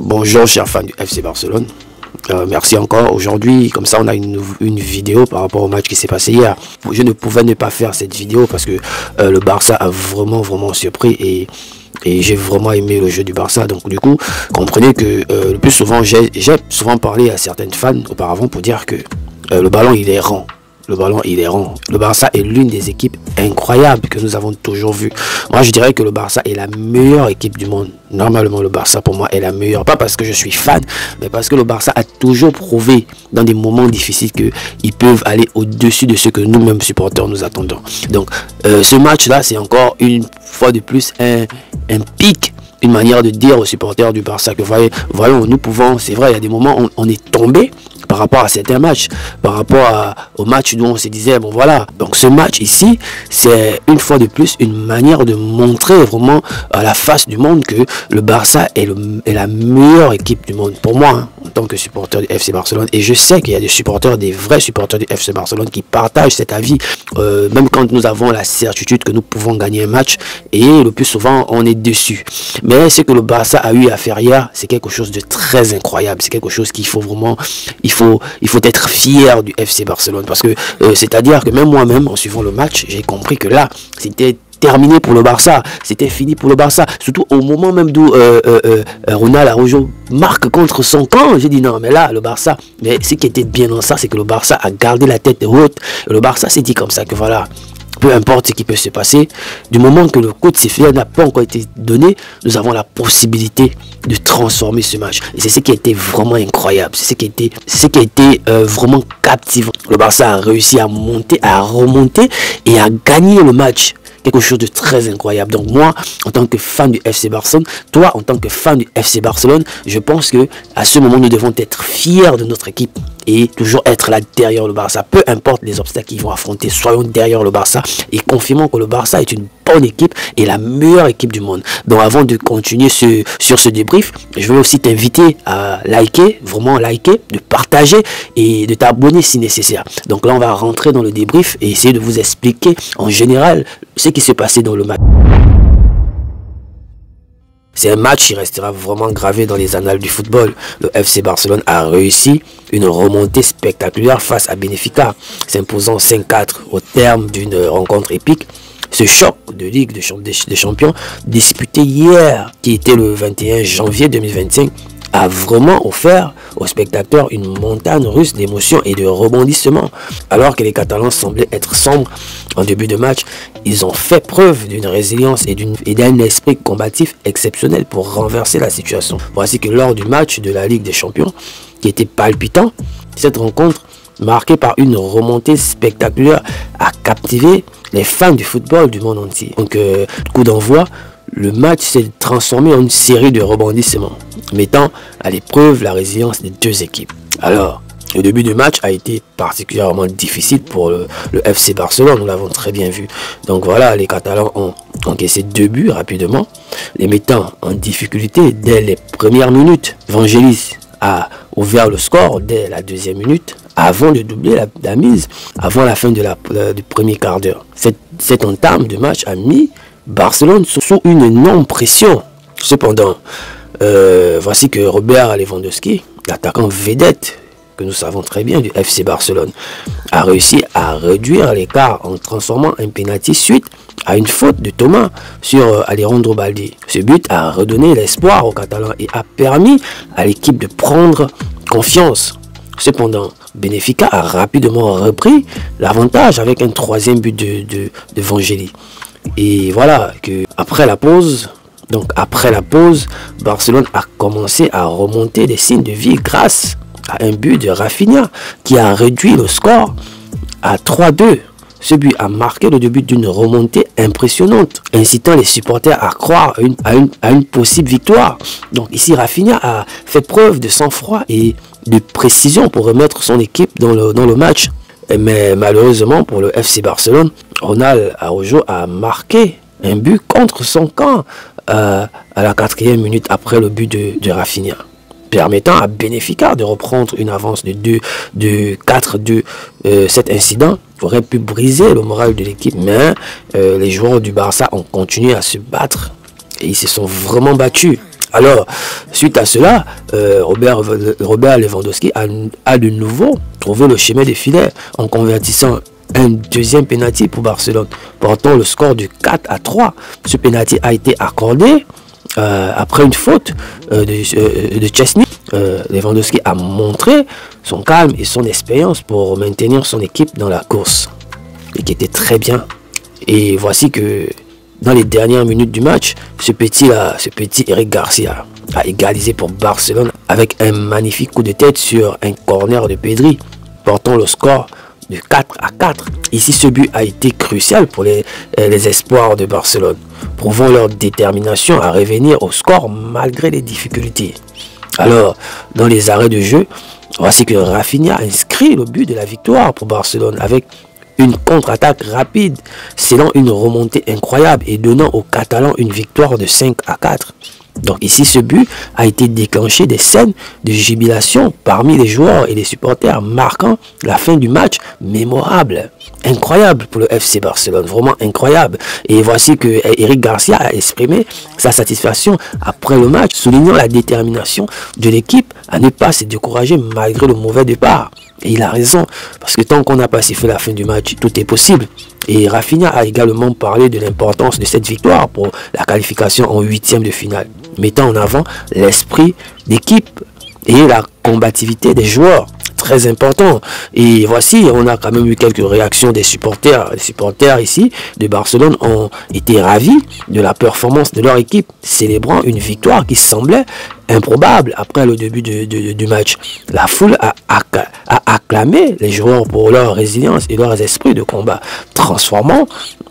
Bonjour chers fans du FC Barcelone, merci encore. Aujourd'hui, comme ça on a une vidéo par rapport au match qui s'est passé hier. Je ne pouvais ne pas faire cette vidéo parce que le Barça a vraiment surpris et j'ai vraiment aimé le jeu du Barça. Donc du coup, comprenez que le plus souvent, j'ai souvent parlé à certaines fans auparavant pour dire que le ballon il est rond. Le ballon il est rond. Le Barça est l'une des équipes incroyables que nous avons toujours vues. Moi je dirais que le Barça est la meilleure équipe du monde. Normalement le Barça pour moi est la meilleure. Pas parce que je suis fan, mais parce que le Barça a toujours prouvé dans des moments difficiles qu'ils peuvent aller au-dessus de ce que nous-mêmes supporters nous attendons. Donc ce match là c'est encore une fois de plus un pic. Une manière de dire aux supporters du Barça que voyons, nous pouvons, c'est vrai, il y a des moments où on est tombé par rapport à certains matchs, par rapport au match où on se disait, bon voilà, donc ce match ici, c'est une fois de plus une manière de montrer vraiment à la face du monde que le Barça est la meilleure équipe du monde, pour moi, hein, en tant que supporter du FC Barcelone, et je sais qu'il y a des supporters, des vrais supporters du FC Barcelone qui partagent cet avis, même quand nous avons la certitude que nous pouvons gagner un match, et le plus souvent, on est déçu. Mais ce que le Barça a eu à faire hier, c'est quelque chose de très incroyable. C'est quelque chose qu'il faut vraiment, il faut être fier du FC Barcelone. Parce que c'est-à-dire que même moi-même, en suivant le match, j'ai compris que là, c'était terminé pour le Barça. C'était fini pour le Barça. Surtout au moment même d'où Ronald Araujo marque contre son camp. J'ai dit non, mais là, le Barça, mais ce qui était bien dans ça, c'est que le Barça a gardé la tête haute. Et le Barça s'est dit comme ça que voilà, peu importe ce qui peut se passer, du moment que le coup de sifflet n'a pas encore été donné, nous avons la possibilité de transformer ce match. Et c'est ce qui a été vraiment incroyable. C'est ce qui a été vraiment captivant. Le Barça a réussi à monter, à remonter et à gagner le match. Quelque chose de très incroyable. Donc moi, en tant que fan du FC Barcelone, toi, en tant que fan du FC Barcelone, je pense que à ce moment, nous devons être fiers de notre équipe et toujours être là derrière le Barça. Peu importe les obstacles qu'ils vont affronter, soyons derrière le Barça et confirmons que le Barça est une bonne équipe et la meilleure équipe du monde. Donc avant de continuer sur ce débrief, je vais aussi t'inviter à liker, vraiment liker, de partager et de t'abonner si nécessaire. Donc là, on va rentrer dans le débrief et essayer de vous expliquer en général ce qui s'est passé dans le match. C'est un match qui restera vraiment gravé dans les annales du football. Le FC Barcelone a réussi une remontée spectaculaire face à Benfica, s'imposant 5-4 au terme d'une rencontre épique. Ce choc de Ligue des Champions disputé hier, qui était le 21 janvier 2025, a vraiment offert aux spectateurs une montagne russe d'émotions et de rebondissements. Alors que les Catalans semblaient être sombres en début de match, ils ont fait preuve d'une résilience et d'un esprit combatif exceptionnel pour renverser la situation. Voici que lors du match de la Ligue des Champions, qui était palpitant, cette rencontre, marquée par une remontée spectaculaire, a captivé les fans du football du monde entier. Donc, coup d'envoi, le match s'est transformé en une série de rebondissements, mettant à l'épreuve la résilience des deux équipes. Alors, le début du match a été particulièrement difficile pour le FC Barcelone, nous l'avons très bien vu. Donc voilà, les Catalans ont encaissé 2 buts rapidement, les mettant en difficulté dès les premières minutes. Vangelis a ouvert le score dès la 2e minute, avant de doubler la mise, avant la fin du premier quart d'heure. Cette entame de match a mis Barcelone sous une énorme pression. Cependant, voici que Robert Lewandowski, l'attaquant vedette que nous savons très bien du FC Barcelone, a réussi à réduire l'écart en transformant un penalty suite à une faute de Thomas sur Alejandro Balde. Ce but a redonné l'espoir aux Catalans et a permis à l'équipe de prendre confiance. Cependant, Benfica a rapidement repris l'avantage avec un 3e but de Vangelis. Et voilà que après la pause, Barcelone a commencé à remonter des signes de vie grâce à un but de Rafinha qui a réduit le score à 3-2. Ce but a marqué le début d'une remontée impressionnante, incitant les supporters à croire à une possible victoire. Donc ici, Rafinha a fait preuve de sang-froid et de précision pour remettre son équipe dans le match. Mais malheureusement pour le FC Barcelone, Ronald Araujo a marqué un but contre son camp à la 4e minute après le but de Rafinha, permettant à Benfica de reprendre une avance de 4-2. Cet incident aurait pu briser le moral de l'équipe, mais les joueurs du Barça ont continué à se battre et ils se sont vraiment battus. Alors, suite à cela, Robert Lewandowski a de nouveau trouvé le chemin des filets en convertissant un deuxième penalty pour Barcelone, portant le score de 4-3. Ce penalty a été accordé après une faute de Chesney. Lewandowski a montré son calme et son expérience pour maintenir son équipe dans la course, et qui était très bien. Et voici que dans les dernières minutes du match, ce petit Eric Garcia a égalisé pour Barcelone avec un magnifique coup de tête sur un corner de Pedri, portant le score de 4-4. Ici, ce but a été crucial pour les espoirs de Barcelone, prouvant leur détermination à revenir au score malgré les difficultés. Alors, dans les arrêts de jeu, voici que Rafinha a inscrit le but de la victoire pour Barcelone avec une contre-attaque rapide, scellant une remontée incroyable et donnant aux Catalans une victoire de 5-4. Donc ici, ce but a été déclenché des scènes de jubilation parmi les joueurs et les supporters, marquant la fin du match mémorable. Incroyable pour le FC Barcelone, vraiment incroyable. Et voici que Eric Garcia a exprimé sa satisfaction après le match, soulignant la détermination de l'équipe à ne pas se décourager malgré le mauvais départ. Et il a raison, parce que tant qu'on n'a pas sifflé la fin du match, tout est possible. Et Rafinha a également parlé de l'importance de cette victoire pour la qualification en 8e de finale, mettant en avant l'esprit d'équipe et la combativité des joueurs. Très important. Et voici, on a quand même eu quelques réactions des supporters. Les supporters ici de Barcelone ont été ravis de la performance de leur équipe, célébrant une victoire qui semblait improbable après le début du match. La foule a acclamé les joueurs pour leur résilience et leur esprit de combat, transformant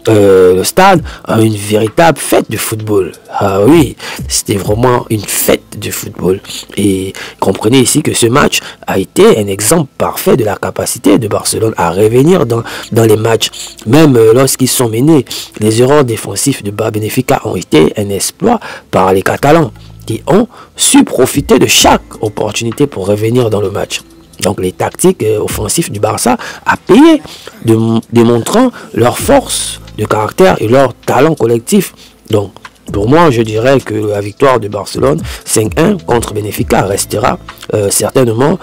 le stade en une véritable fête de football. Ah oui, c'était vraiment une fête de football. Et comprenez ici que ce match a été un exemple parfait de la capacité de Barcelone à revenir dans les matchs. Même lorsqu'ils sont menés, les erreurs défensives de Benfica ont été un exploit par les Catalans, qui ont su profiter de chaque opportunité pour revenir dans le match. Donc les tactiques offensives du Barça a payé, démontrant leur force de caractère et leur talent collectif. Donc pour moi, je dirais que la victoire de Barcelone 5-1 contre Benfica restera certainement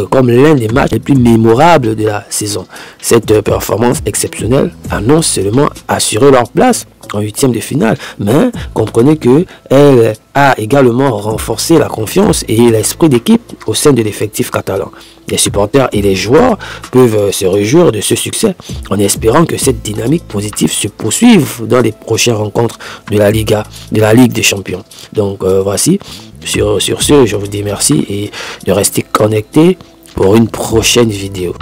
comme l'un des matchs les plus mémorables de la saison. Cette performance exceptionnelle a non seulement assuré leur place en 8e de finale, mais comprenez que elle a également renforcé la confiance et l'esprit d'équipe au sein de l'effectif catalan. Les supporters et les joueurs peuvent se réjouir de ce succès en espérant que cette dynamique positive se poursuive dans les prochaines rencontres de la Ligue des Champions. Donc voici, sur ce, je vous dis merci et de rester connecté pour une prochaine vidéo.